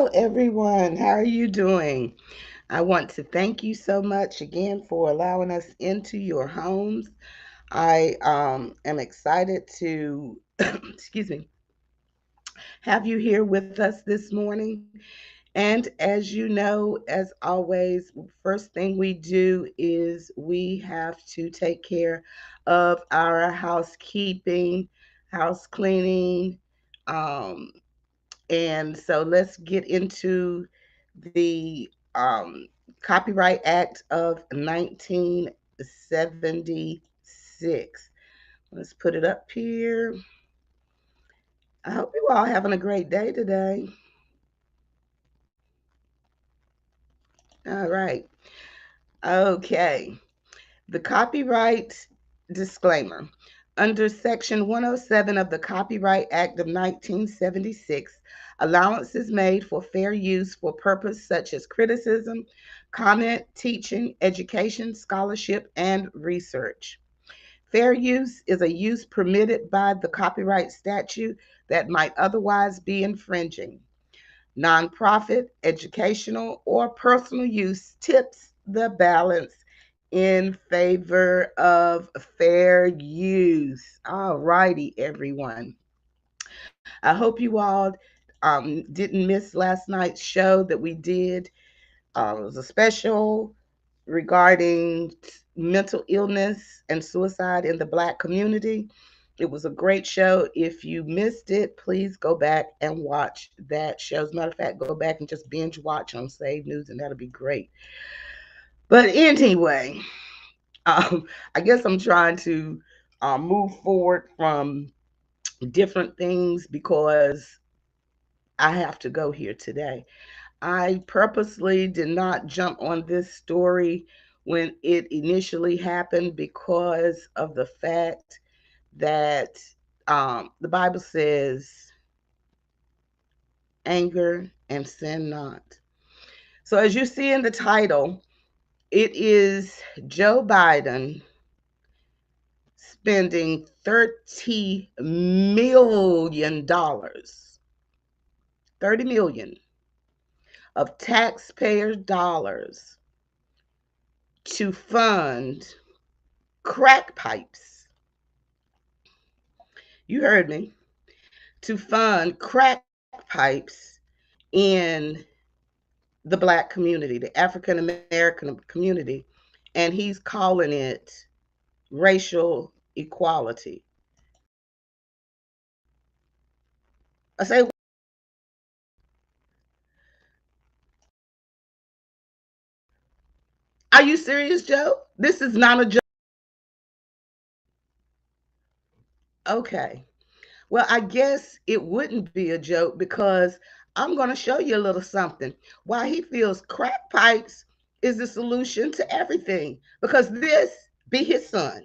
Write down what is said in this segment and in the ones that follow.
Hello, everyone. How are you doing? I want to thank you so much again for allowing us into your homes. I am excited to, excuse me, have you here with us this morning. And as you know, as always, first thing we do is we have to take care of our housekeeping, house cleaning, um, and so let's get into the Copyright Act of 1976. Let's put it up here. I hope you all having a great day today. All right. Okay. The copyright disclaimer. Under Section 107 of the Copyright Act of 1976, allowance is made for fair use for purpose such as criticism, comment, teaching, education, scholarship, and research. Fair use is a use permitted by the copyright statute that might otherwise be infringing. Nonprofit, educational, or personal use tips the balance in favor of fair use. All righty, everyone. I hope you all didn't miss last night's show that we did. It was a special regarding mental illness and suicide in the Black community. It was a great show. If you missed it, please go back and watch that show. As a matter of fact, go back and just binge watch on Save News, and that'll be great. But anyway, I guess I'm trying to move forward from different things because I have to go here today. I purposely did not jump on this story when it initially happened because of the fact that the Bible says, anger and sin not. So, as you see in the title, it is Joe Biden spending $30 million, 30 million of taxpayer dollars to fund crack pipes. You heard me. To fund crack pipes in the Black community, the African American community, and he's calling it racial equality. I say, are you serious, Joe? This is not a joke. Okay. Well, I guess it wouldn't be a joke because I'm going to show you a little something. Why he feels crack pipes is the solution to everything because this be his son.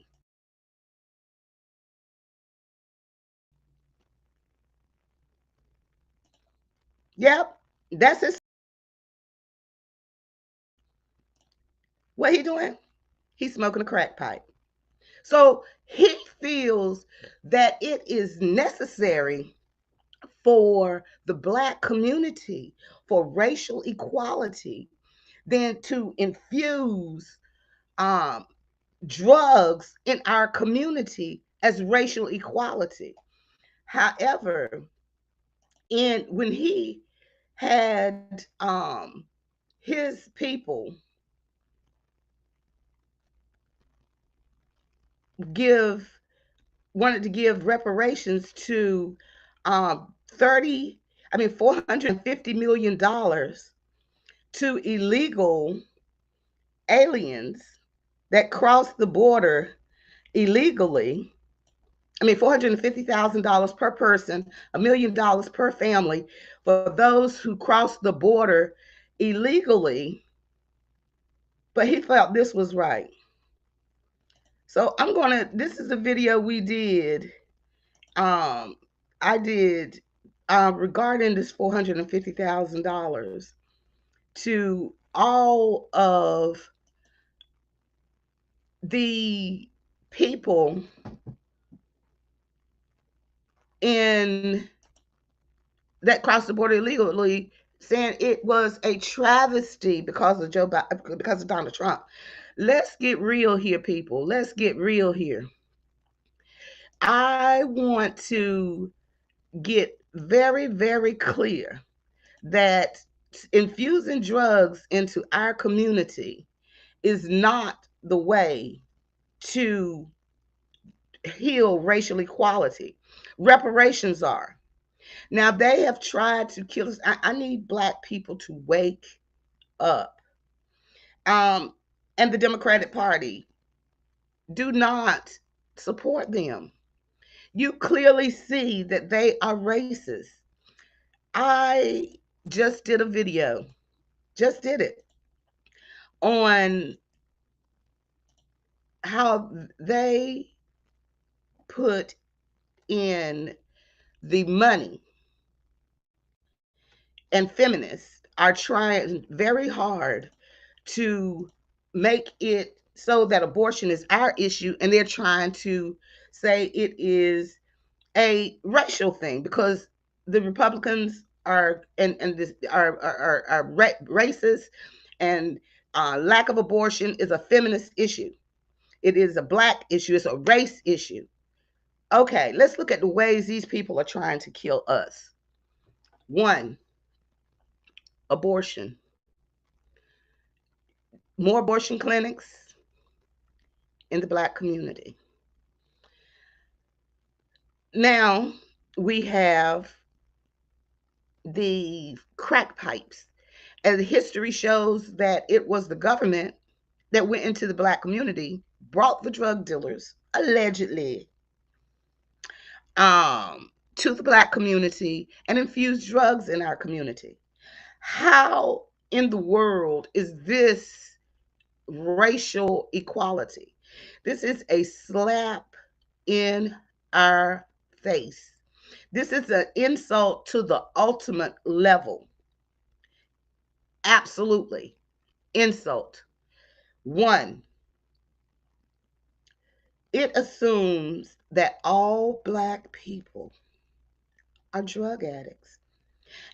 Yep, that's his. What he doing? He's smoking a crack pipe. So he feels that it is necessary for the Black community, for racial equality, than to infuse um, drugs in our community as racial equality. However, in when he had his people give wanted to give reparations to 30, I mean $450 million to illegal aliens that crossed the border illegally. I mean, $450,000 per person, $1 million per family for those who crossed the border illegally. But he felt this was right. So this is a video we did. Um, I did regarding this $450,000 to all of the people in that crossed the border illegally saying it was a travesty because of because of Donald Trump. Let's get real here, people. Let's get real here. I want to get very, very clear that infusing drugs into our community is not the way to heal racial equality. Reparations are. Now, they have tried to kill us. I need Black people to wake up. Um, and the Democratic Party, do not support them. You clearly see that they are racist. I just did a video, just did it, on how they put in the money, and feminists are trying very hard to make it so that abortion is our issue, and they're trying to say it is a racial thing because the Republicans are and this are racist, and lack of abortion is a feminist issue. It is a Black issue. It's a race issue. Okay, let's look at the ways these people are trying to kill us. One, abortion. More abortion clinics in the Black community. Now we have the crack pipes. And history shows that it was the government that went into the Black community, brought the drug dealers, allegedly, to the Black community and infused drugs in our community. How in the world is this racial equality? This is a slap in our face. This is an insult to the ultimate level. Absolutely. Insult. One, it assumes that all Black people are drug addicts.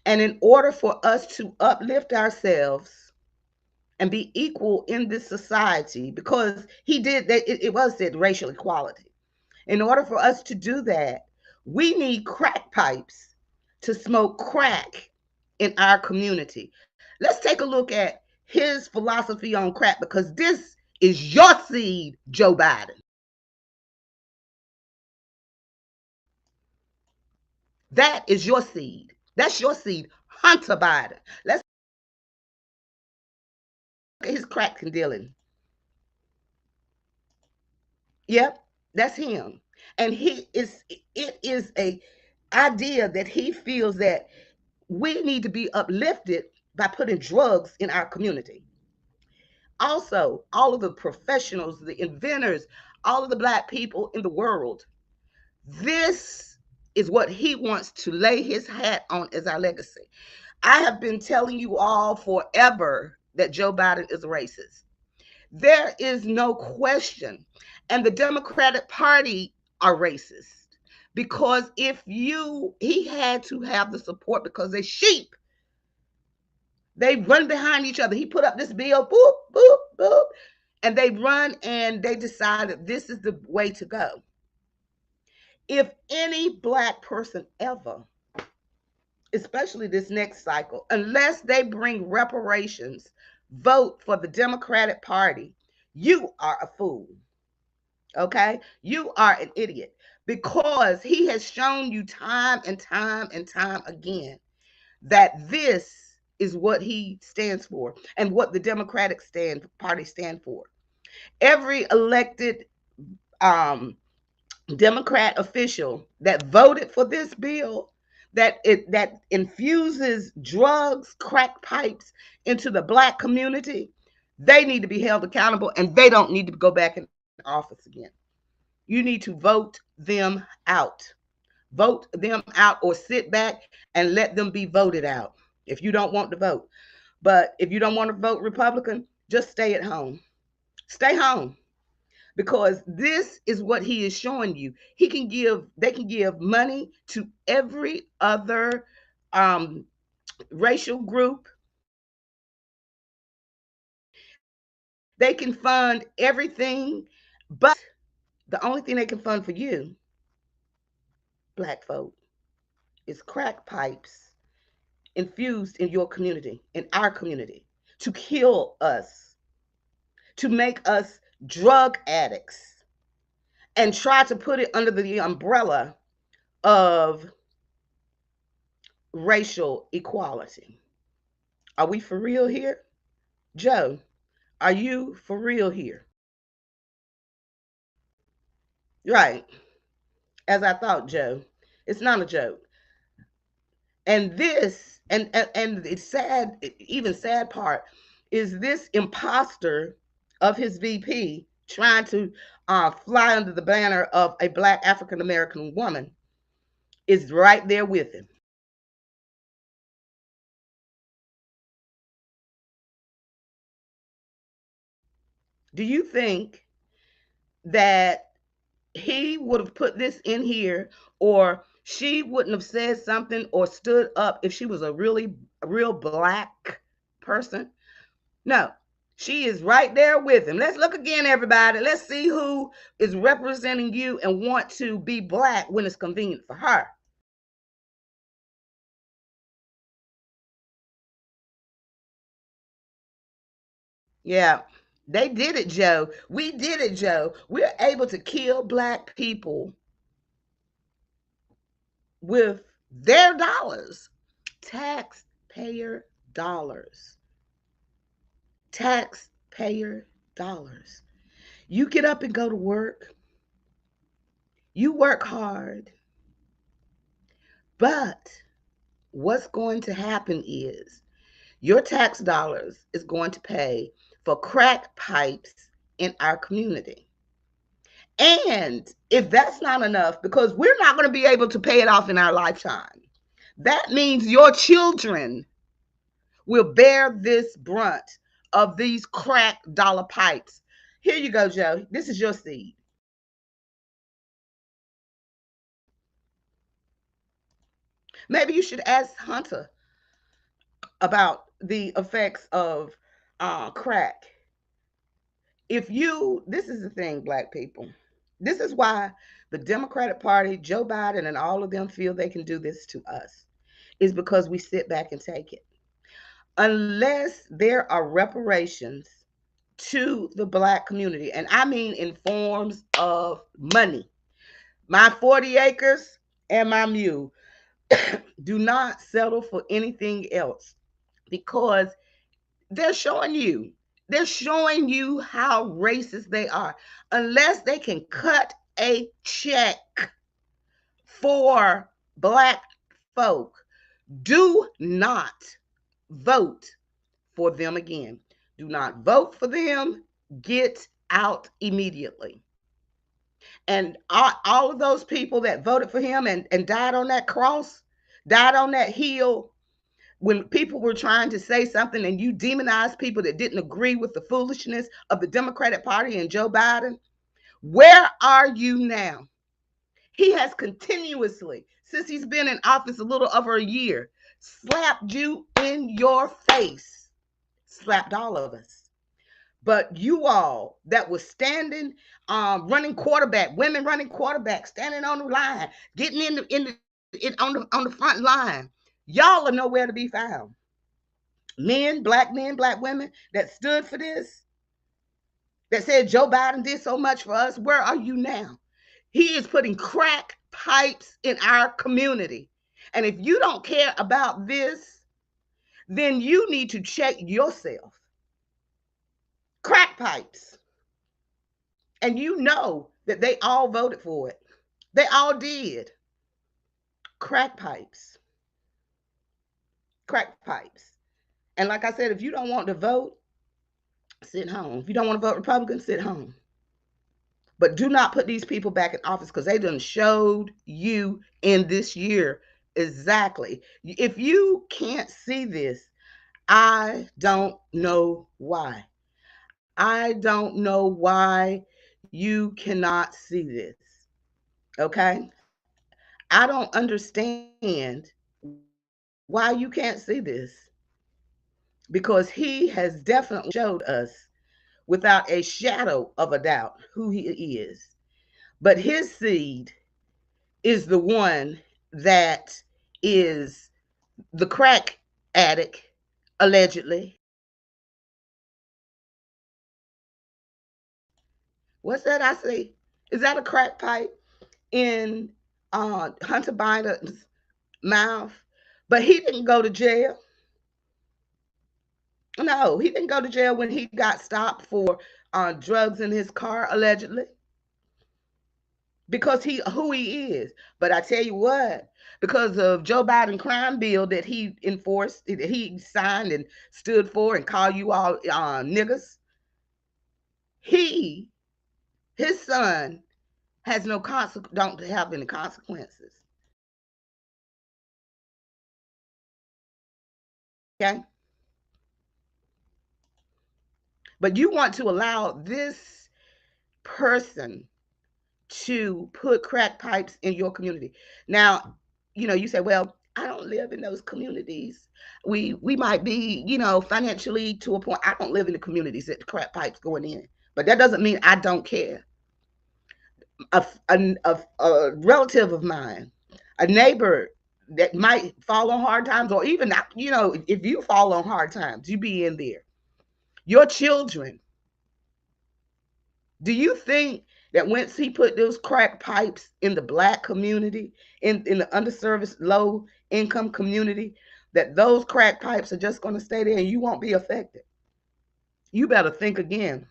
And in order for us to uplift ourselves and be equal in this society, because he did that, it was said racial equality. In order for us to do that, we need crack pipes to smoke crack in our community. Let's take a look at his philosophy on crack, because this is your seed, Joe Biden. That is your seed. That's your seed, Hunter Biden. Let's look at his crack dealing. Yep, that's him. And it is a idea that he feels that we need to be uplifted by putting drugs in our community. Also, all of the professionals, the inventors, all of the Black people in the world, this is what he wants to lay his hat on as our legacy. I have been telling you all forever that Joe Biden is a racist. There is no question. And the Democratic Party are racist. Because he had to have the support because they're sheep. They run behind each other. He put up this bill, boop, boop, boop, and they run and they decided this is the way to go. If any Black person ever, especially this next cycle, unless they bring reparations, vote for the Democratic Party, you are a fool. Okay? You are an idiot because he has shown you time and time and time again that this is what he stands for and what the Democratic Party stand for. Every elected Democrat official that voted for this bill that infuses drugs, crack pipes into the Black community, they need to be held accountable and they don't need to go back in office again. You need to vote them out. Vote them out or sit back and let them be voted out if you don't want to vote. But if you don't want to vote Republican, just stay at home. Stay home, because this is what he is showing you. They can give money to every other um, racial group. They can fund everything, but the only thing they can fund for you, black folk, is crack pipes infused in your community, in our community, to kill us, to make us drug addicts, and try to put it under the umbrella of racial equality. Are we for real here? Joe, are you for real here? Right. As I thought, Joe. It's not a joke. And this, and it's sad, even sad part, is this imposter of his VP trying to fly under the banner of a black African American woman is right there with him. Do you think that he would have put this in here, or she wouldn't have said something or stood up if she was a really real black person? No, she is right there with him. Let's look again, everybody. Let's see who is representing you and want to be black when it's convenient for her. Yeah, they did it, Joe. We did it, Joe. We're able to kill black people with their dollars, taxpayer dollars, taxpayer dollars. You get up and go to work, you work hard, but what's going to happen is your tax dollars is going to pay for crack pipes in our community. And if that's not enough, because we're not going to be able to pay it off in our lifetime, that means your children will bear this brunt of these crack dollar pipes. Here you go, Joe. This is your seed. Maybe you should ask Hunter about the effects of crack. If you, this is the thing, black people. This is why the Democratic Party, Joe Biden, and all of them feel they can do this to us, is because we sit back and take it. Unless there are reparations to the black community, and I mean in forms of money. My 40 acres and my mule, do not settle for anything else, because they're showing you how racist they are. Unless they can cut a check for black folk, do not vote for them again. Do not vote for them. Get out immediately. And all of those people that voted for him and died on that cross, died on that hill, when people were trying to say something and you demonized people that didn't agree with the foolishness of the Democratic Party and Joe Biden, where are you now? He has continuously, since he's been in office a little over a year, slapped you in your face, slapped all of us. But you all that was standing, running quarterback, women running quarterback, standing on the line, getting on the front line, y'all are nowhere to be found. Men, black women that stood for this, that said Joe Biden did so much for us, where are you now? He is putting crack pipes in our community. And if you don't care about this, then you need to check yourself. Crack pipes. And you know that they all voted for it. They all did. Crack pipes. Crack pipes. And like I said, if you don't want to vote, sit home. If you don't want to vote Republican, sit home. But do not put these people back in office, because they done showed you in this year exactly. If you can't see this, I don't know why. I don't know why you cannot see this. Okay? I don't understand why Why you can't see this? Because he has definitely showed us without a shadow of a doubt who he is. But his seed is the one that is the crack addict, allegedly. What's that I say? Is that a crack pipe in Hunter Biden's mouth? But he didn't go to jail. No, he didn't go to jail when he got stopped for drugs in his car, allegedly, because he who he is. But I tell you what, because of Joe Biden crime bill that he enforced, that he signed and stood for, and called you all niggas, he his son has no don't have any consequences. Okay, but you want to allow this person to put crack pipes in your community. Now, you say, well, I don't live in those communities. We might be, financially to a point. I don't live in the communities that the crack pipes going in. But that doesn't mean I don't care. A relative of mine, a neighbor that might fall on hard times, or even, if you fall on hard times, you be in there. Your children, do you think that once he put those crack pipes in the black community, in the underserviced, low income community, that those crack pipes are just going to stay there and you won't be affected? You better think again,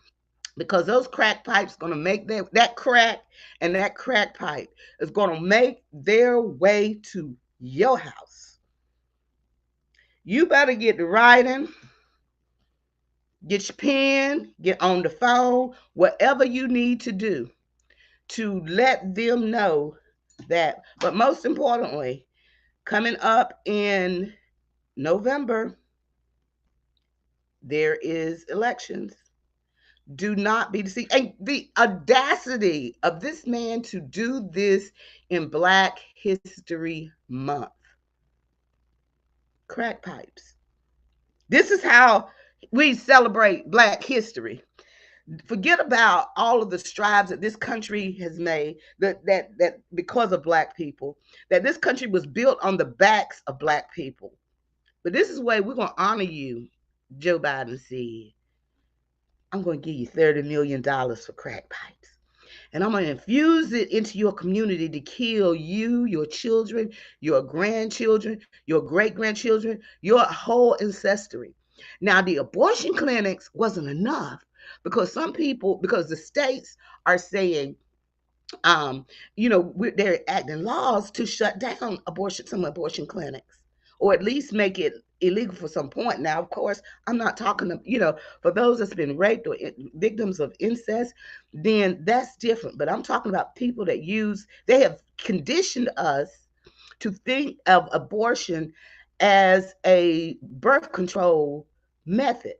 because those crack pipes going to make that crack, and that crack pipe is going to make their way to your house. You better get to writing, get your pen, get on the phone, whatever you need to do to let them know that. But most importantly, coming up in November, there is elections. Do not be deceived. And the audacity of this man to do this in Black History Month. Crack pipes. This is how we celebrate Black history. Forget about all of the strides that this country has made, that because of Black people, that this country was built on the backs of Black people. But this is the way we're going to honor you. Joe Biden said, I'm going to give you $30 million for crack pipes. And I'm going to infuse it into your community to kill you, your children, your grandchildren, your great grandchildren, your whole ancestry. Now, the abortion clinics wasn't enough, because because the states are saying, they're acting laws to shut down some abortion clinics, or at least make it illegal for some point. Now, of course, I'm not talking, for those that's been raped or victims of incest, then that's different. But I'm talking about people they have conditioned us to think of abortion as a birth control method.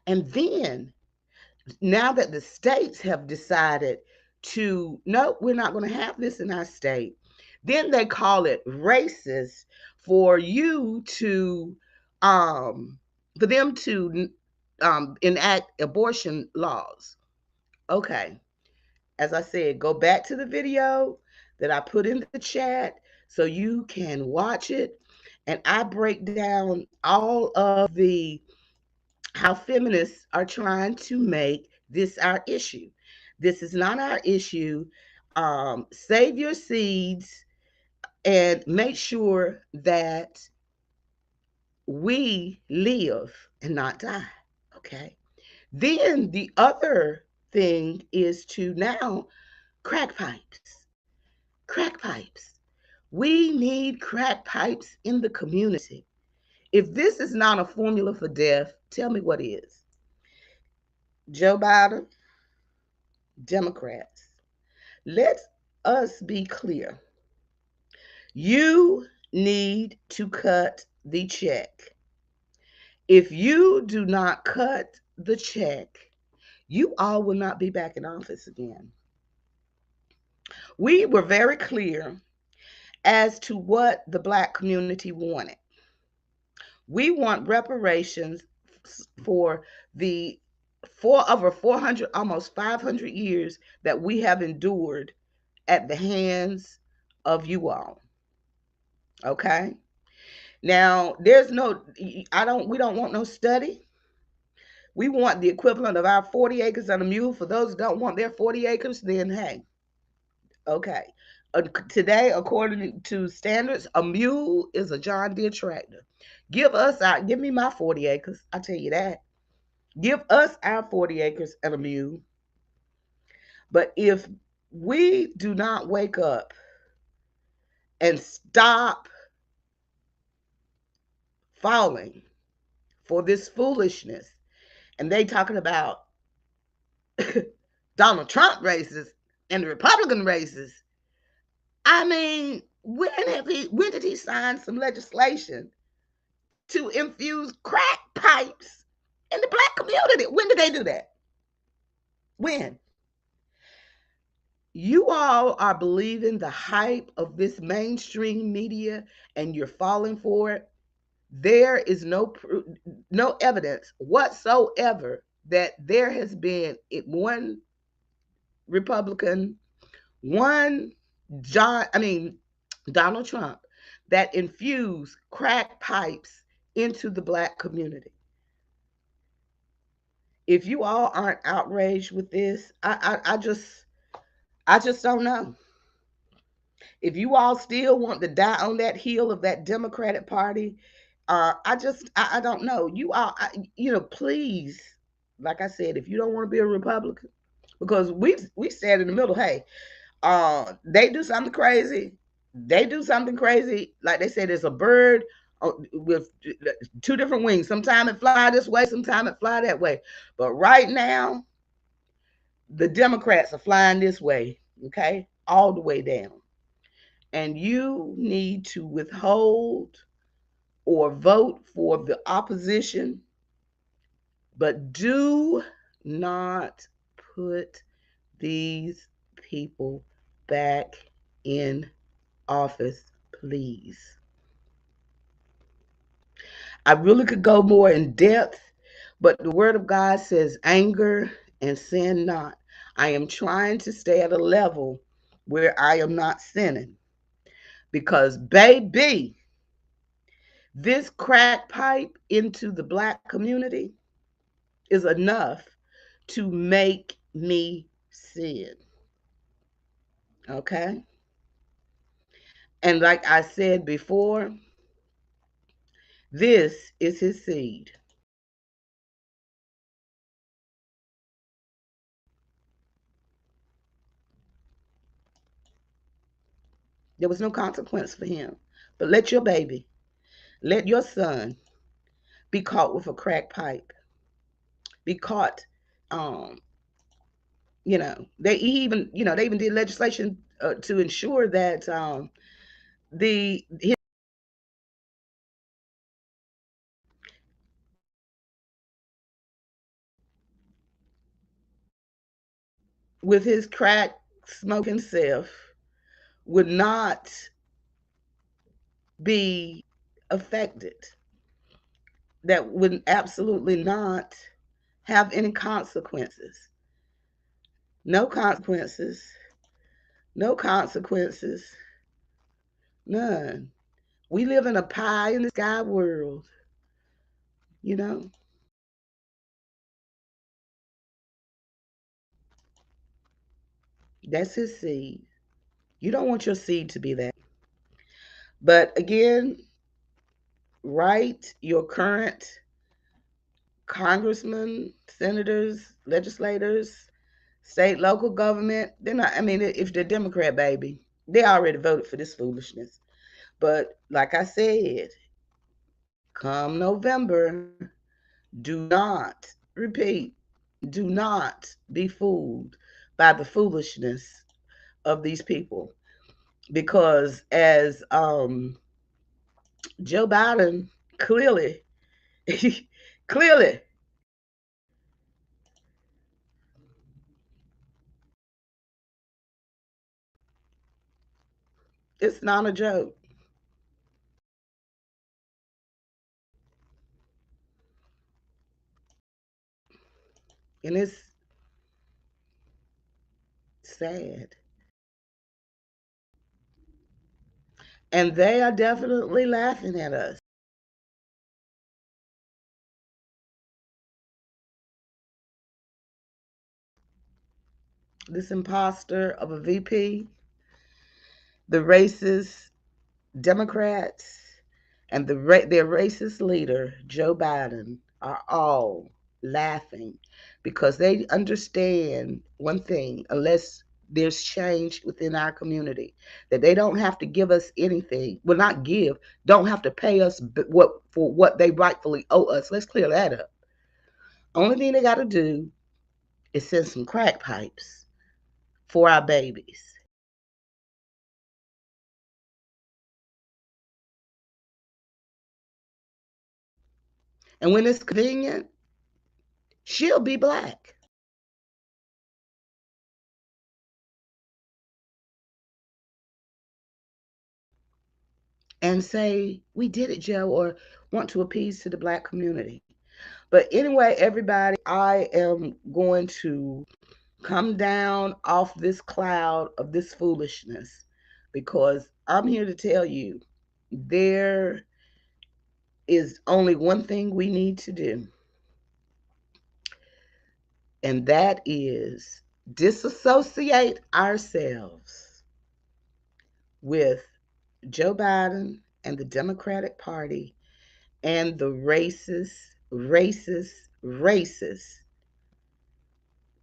And then, now that the states have decided to, no, we're not going to have this in our state, then they call it racist for you to, for them to enact abortion laws. Okay. As I said, go back to the video that I put in the chat so you can watch it. And I break down all of the how feminists are trying to make this our issue. This is not our issue. Save your seeds and make sure that we live and not die. Okay. Then the other thing is to now crack pipes. Crack pipes. We need crack pipes in the community. If this is not a formula for death, tell me what is. Joe Biden, Democrats, let us be clear. You need to cut the check. If you do not cut the check, you all will not be back in office again. We were very clear as to what the Black community wanted. We want reparations for the over 400, almost 500 years that we have endured at the hands of you all. Okay? Now, there's no, we don't want no study. We want the equivalent of our 40 acres and a mule. For those who don't want their 40 acres, then hey, okay. Today, according to standards, a mule is a John Deere tractor. Give me my 40 acres. I tell you that. Give us our 40 acres and a mule. But if we do not wake up and stop falling for this foolishness, and they talking about Donald Trump races and the Republican races. I mean, when did he sign some legislation to infuse crack pipes in the Black community? When did they do that? When? You all are believing the hype of this mainstream media and you're falling for it. There is no evidence whatsoever that there has been one Republican, one Donald Trump, that infused crack pipes into the Black community. If you all aren't outraged with this, I just don't know. If you all still want to die on that hill of that Democratic Party, I don't know. You all, please, like I said, if you don't want to be a Republican, because we stand in the middle. Hey, they do something crazy. They do something crazy. Like they said, there's a bird with two different wings. Sometimes it fly this way, sometimes it fly that way. But right now, the Democrats are flying this way, okay, all the way down. And you need to withhold or vote for the opposition, but do not put these people back in office, please. I really could go more in depth, but the word of God says, anger and sin not. I am trying to stay at a level where I am not sinning. Because, baby, this crack pipe into the Black community is enough to make me sin. Okay? And like I said before, this is his seed. There was no consequence for him. But let your son be caught with a crack pipe, be caught, um, they even did legislation to ensure that the his, with his crack smoking self would not be affected, that would absolutely not have any consequences. No consequences. No consequences. None. We live in a pie in the sky world, you know? That's his seed. You don't want your seed to be that. But again, write your current congressmen, senators, legislators, state, local government. They're not, I mean, if they're Democrat, baby, they already voted for this foolishness. But like I said, come November, do not, repeat, do not be fooled by the foolishness of these people. Because as Joe Biden clearly, clearly, It's not a joke. And it's sad. And they are definitely laughing at us. This imposter of a VP, the racist Democrats, and their racist leader, Joe Biden, are all laughing because they understand one thing: unless there's change within our community, that they don't have to give us anything. Well, not give, don't have to pay us what for what they rightfully owe us. Let's clear that up. Only thing they got to do is send some crack pipes for our babies. And when it's convenient, she'll be black and say, "We did it, Joe," or want to appease to the black community. But anyway, everybody, I am going to come down off this cloud of this foolishness because I'm here to tell you there is only one thing we need to do, and that is disassociate ourselves with Joe Biden and the Democratic Party and the racist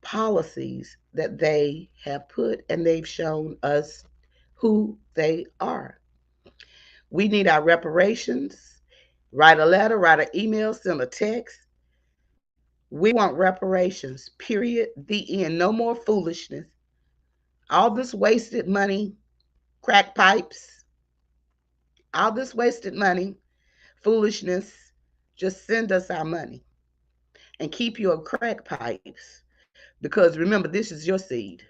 policies that they have put, and they've shown us who they are. We need our reparations. Write a letter, write an email, send a text. We want reparations, period. The end. No more foolishness. All this wasted money, crack pipes, all this wasted money, foolishness. Just send us our money and keep your crack pipes because remember, this is your seed.